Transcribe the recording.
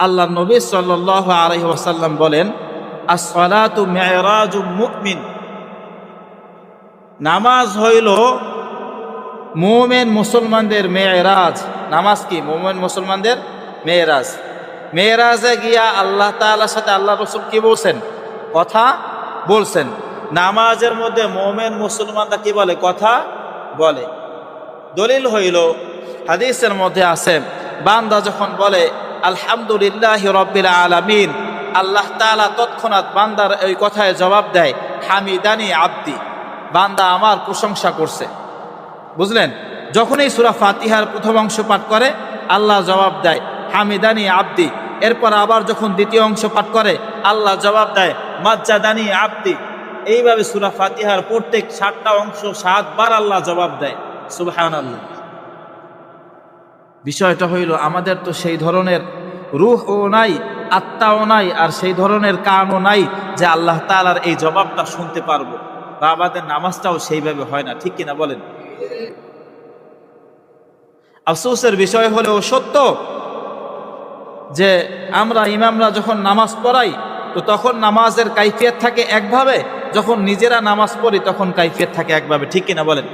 আল্লাহ নবী সাল্লাল্লাহু আলাইহি ওয়াসাল্লাম বলেন, আস-সালাতু মি'রাজুল মুমিন, নামাজ হইল মুমিন মুসলমানদের মেরাজ। নামাজ কি? মুমিন মুসলমানদের মেরাজ। মেরাজে গিয়া আল্লাহ তাআলার সাথে আল্লাহ রাসূল কি বলছেন? কথা বলছেন। নামাজের মধ্যে মুমিন মুসলমানরা কি বলে? কথা বলে। দলিল হইল হাদিসের মধ্যে আছে, বান্দা যখন বলে আলহামদুলিল্লাহি রাব্বিল আলামিন, আল্লাহ তাআলা তৎক্ষণাৎ বান্দার এই কথায় জবাব দেয়, হামিদানি আব্দি, বান্দা আমার প্রশংসা করছে। বুঝলেন? যখনই সূরা ফাতিহার প্রথম অংশ পাঠ করে আল্লাহ জবাব দেয় হামিদানি আব্দি। এরপর আবার যখন দ্বিতীয় অংশ পাঠ করে আল্লাহ জবাব দেয় মাজ্জাদানি আব্দি। এইভাবে সূরা ফাতিহার প্রত্যেক 7টা অংশ 7 বার আল্লাহ জবাব দেয়। সুবহানাল্লাহ। বিষয়টা হইল আমাদের তো সেই ধরনের রূহও নাই, আত্মাও নাই, আর সেই ধরনের কানও নাই যে আল্লাহ তাআলার এই জবাবটা শুনতে পারবো, বা আমাদের নামাজটাও সেইভাবে হয় না। ঠিক কিনা বলেন? আফসোসের বিষয় হলেও সত্য যে আমরা ইমামরা যখন নামাজ পড়াই তো তখন নামাজের কাইফিয়ত থাকে একভাবে, যখন নিজেরা নামাজ পড়ি তখন কাইফিয়ত থাকে একভাবে। ঠিক কিনা বলেন?